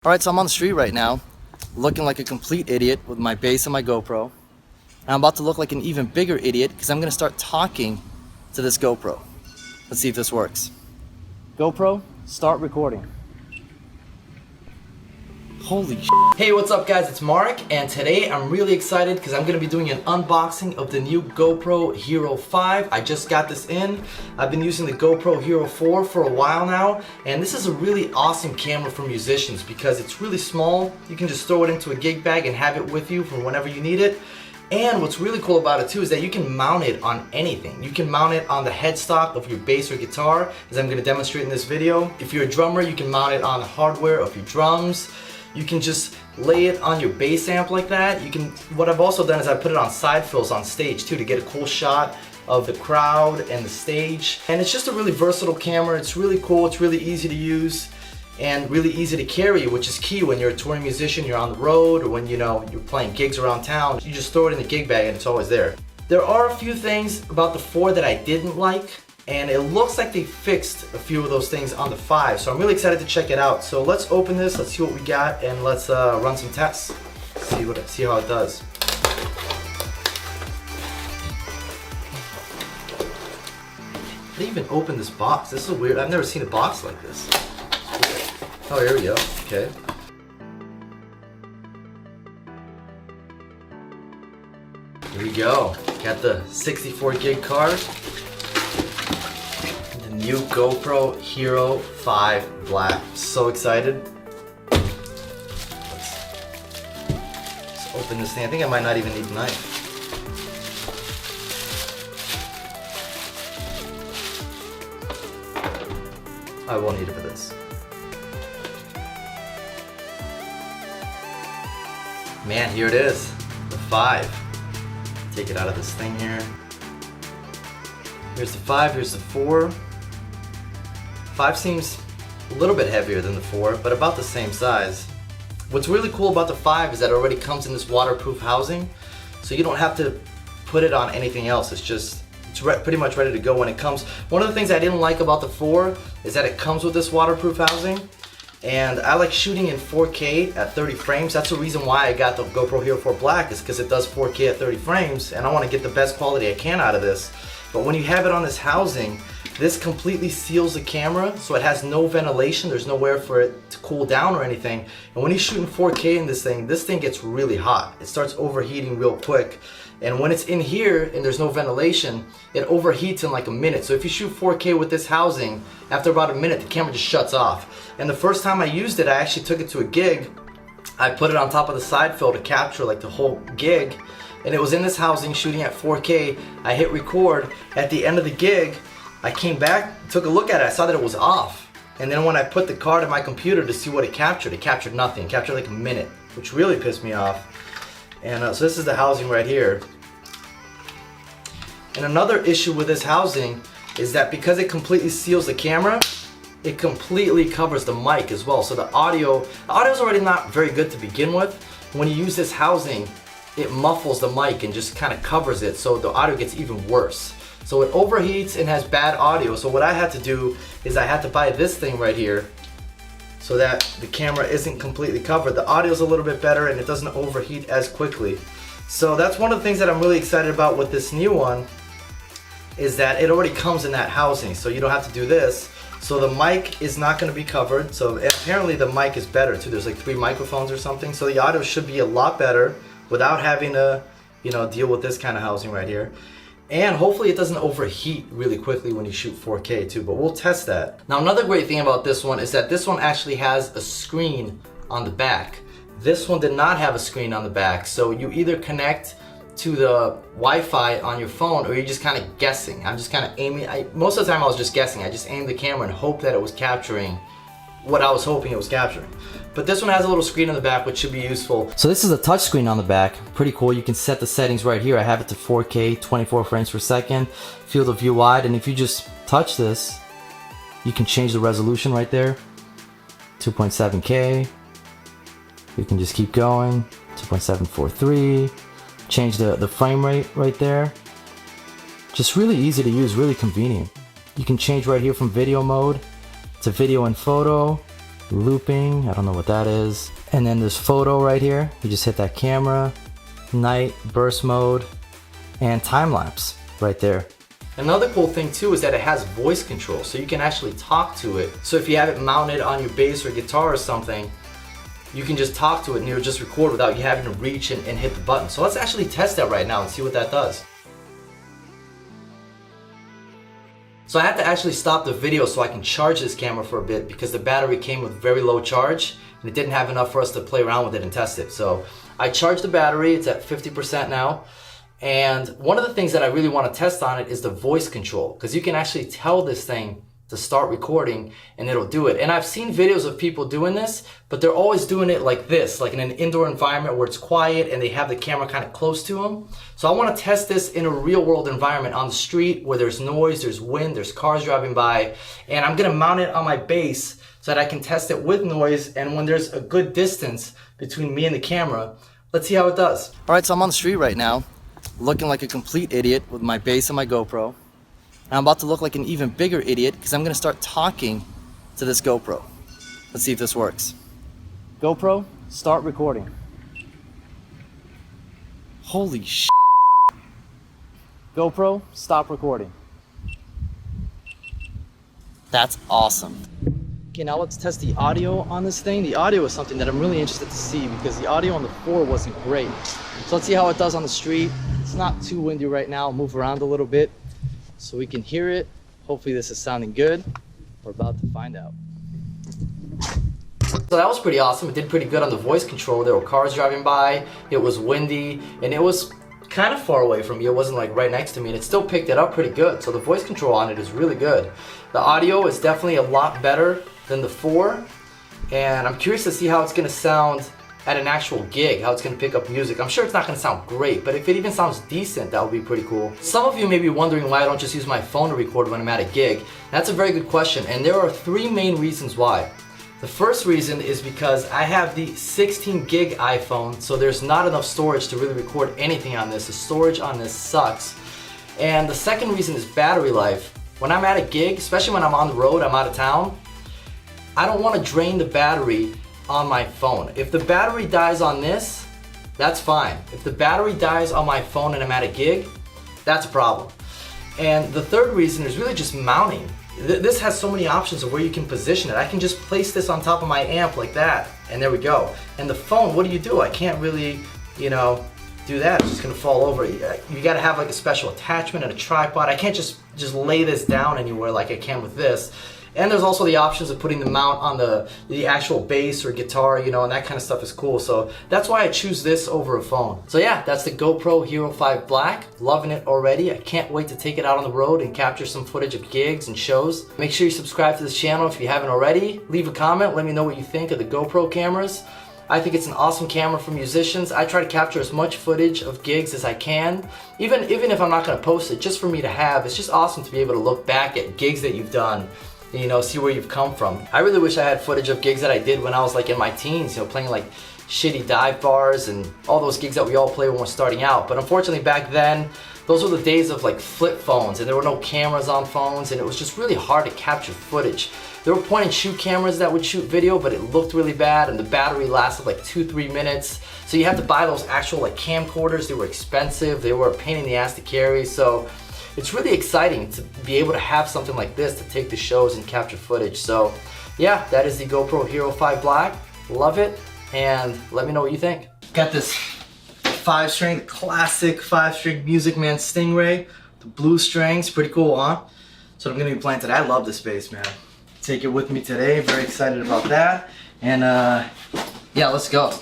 Alright, so I'm on the street right now, looking like a complete idiot with my base and my GoPro. And I'm about to look like an even bigger idiot because I'm going to start talking to this GoPro. Let's see if this works. GoPro, start recording. Holy shit. Hey, what's up guys, it's Mark, and today I'm really excited because I'm going to be doing an unboxing of the new GoPro Hero 5. I just got this in. I've been using the GoPro Hero 4 for a while now, and this is a really awesome camera for musicians because it's really small. You can just throw it into a gig bag and have it with you for whenever you need it. And what's really cool about it too is that you can mount it on anything. You can mount it on the headstock of your bass or guitar, as I'm going to demonstrate in this video. If you're a drummer, you can mount it on the hardware of your drums. You can just lay it on your bass amp like that. You can. What I've also done is I put it on side fills on stage too to get a cool shot of the crowd and the stage. And it's just a really versatile camera. It's really cool. It's really easy to use and really easy to carry, which is key when you're a touring musician, you're on the road, or when you're playing gigs around town. You just throw it in the gig bag and it's always there. There are a few things about the 4 that I didn't like, and it looks like they fixed a few of those things on the 5, so I'm really excited to check it out. So let's open this, let's see what we got, and let's run some tests. See how it does. How do you even open this box? This is weird. I've never seen a box like this. Oh, here we go. Okay. Here we go. Got the 64 gig card. The new GoPro Hero 5 Black. So excited. Let's open this thing. I think I might not even need a knife. I won't need it for this. Man, here it is, the 5. Take it out of this thing here. Here's the 5, here's the 4. 5 seems a little bit heavier than the 4, but about the same size. What's really cool about the 5 is that it already comes in this waterproof housing, so you don't have to put it on anything else. It's pretty much ready to go when it comes. One of the things I didn't like about the 4 is that it comes with this waterproof housing. And I like shooting in 4K at 30 frames. That's the reason why I got the GoPro Hero 4 Black, is because it does 4K at 30 frames, and I want to get the best quality I can out of this. But when you have it on this housing, this completely seals the camera, so it has no ventilation. There's nowhere for it to cool down or anything. And when you shoot in 4K in this thing gets really hot. It starts overheating real quick. And when it's in here and there's no ventilation, it overheats in like a minute. So if you shoot 4K with this housing, after about a minute, the camera just shuts off. And the first time I used it, I actually took it to a gig. I put it on top of the side fill to capture like the whole gig. And it was in this housing shooting at 4K. I hit record. At the end of the gig, I came back, took a look at it. I saw that it was off. And then when I put the card in my computer to see what it captured nothing. It captured like a minute, which really pissed me off. And so this is the housing right here. And another issue with this housing is that because it completely seals the camera, it completely covers the mic as well. So the audio is already not very good to begin with. When you use this housing, it muffles the mic and just kind of covers it, so the audio gets even worse. So it overheats and has bad audio. So what I had to do is I had to buy this thing right here, so that the camera isn't completely covered. The audio is a little bit better and it doesn't overheat as quickly. So that's one of the things that I'm really excited about with this new one, is that it already comes in that housing, so you don't have to do this. So the mic is not going to be covered. So apparently the mic is better too. There's like 3 microphones or something. So the audio should be a lot better without having to, deal with this kind of housing right here. And hopefully it doesn't overheat really quickly when you shoot 4K too, but we'll test that. Now another great thing about this one is that this one actually has a screen on the back. This one did not have a screen on the back, so you either connect to the Wi-Fi on your phone or you're just kind of guessing. I'm just kind of aiming. Most of the time I was just guessing. I just aimed the camera and hoped that it was capturing what I was hoping it was capturing. But this one has a little screen on the back, which should be useful. So this is a touch screen on the back. Pretty cool. You can set the settings right here. I have it to 4K, 24 frames per second, field of view wide, and if you just touch this, you can change the resolution right there. 2.7K. You can just keep going. 2.743. Change the frame rate right there. Just really easy to use, really convenient. You can change right here from video mode to video and photo. looping, I don't know what that is. And then there's photo right here. You just hit that camera, night, burst mode, and time lapse right there. Another cool thing too is that it has voice control, so you can actually talk to it. So if you have it mounted on your bass or guitar or something, you can just talk to it and it'll just record without you having to reach and hit the button. So let's actually test that right now and see what that does. So I had to actually stop the video so I can charge this camera for a bit because the battery came with very low charge and it didn't have enough for us to play around with it and test it. So I charged the battery, it's at 50% now. And one of the things that I really want to test on it is the voice control, because you can actually tell this thing to start recording and it'll do it. And I've seen videos of people doing this, but they're always doing it like this, like in an indoor environment where it's quiet and they have the camera kind of close to them. So I want to test this in a real world environment on the street where there's noise, there's wind, there's cars driving by, and I'm gonna mount it on my bass so that I can test it with noise and when there's a good distance between me and the camera. Let's see how it does. All right, so I'm on the street right now, looking like a complete idiot with my bass and my GoPro. And I'm about to look like an even bigger idiot because I'm gonna start talking to this GoPro. Let's see if this works. GoPro, start recording. Holy sh**. GoPro, stop recording. That's awesome. Okay, now let's test the audio on this thing. The audio is something that I'm really interested to see because the audio on the 4 wasn't great. So let's see how it does on the street. It's not too windy right now. I'll move around a little bit so we can hear it. Hopefully this is sounding good. We're about to find out. So that was pretty awesome. It did pretty good on the voice control. There were cars driving by, it was windy, and it was kind of far away from me. It wasn't like right next to me, and it still picked it up pretty good. So the voice control on it is really good. The audio is definitely a lot better than the 4, and I'm curious to see how it's gonna sound at an actual gig, how it's gonna pick up music. I'm sure it's not gonna sound great, but if it even sounds decent, that would be pretty cool. Some of you may be wondering why I don't just use my phone to record when I'm at a gig. That's a very good question, and there are 3 main reasons why. The first reason is because I have the 16 gig iPhone, so there's not enough storage to really record anything on this. The storage on this sucks. And the second reason is battery life. When I'm at a gig, especially when I'm on the road, I'm out of town, I don't want to drain the battery on my phone. If the battery dies on this, that's fine. If the battery dies on my phone and I'm at a gig, that's a problem. And the third reason is really just mounting. This has so many options of where you can position it. I can just place this on top of my amp like that, and there we go. And the phone, what do? I can't really, do that. It's just gonna fall over. You gotta have like a special attachment and a tripod. I can't just lay this down anywhere like I can with this. And there's also the options of putting the mount on the actual bass or guitar, and that kind of stuff is cool. So that's why I choose this over a phone. So yeah, that's the GoPro Hero 5 Black. Loving it already. I can't wait to take it out on the road and capture some footage of gigs and shows. Make sure you subscribe to this channel if you haven't already. Leave a comment, let me know what you think of the GoPro cameras. I think it's an awesome camera for musicians. I try to capture as much footage of gigs as I can. Even if I'm not gonna post it, just for me to have. It's just awesome to be able to look back at gigs that you've done, see where you've come from. I really wish I had footage of gigs that I did when I was like in my teens, playing like shitty dive bars and all those gigs that we all play when we're starting out. But unfortunately back then, those were the days of like flip phones and there were no cameras on phones and it was just really hard to capture footage. There were point and shoot cameras that would shoot video, but it looked really bad and the battery lasted like 2-3 minutes. So you had to buy those actual like camcorders. They were expensive, they were a pain in the ass to carry. So it's really exciting to be able to have something like this to take the shows and capture footage. So yeah, that is the GoPro Hero 5 Black. Love it, and let me know what you think. Got this 5-string, classic 5-string Music Man Stingray. The blue strings, pretty cool, huh? So I'm gonna be playing today. I love this bass, man. Take it with me today, very excited about that. And yeah, let's go.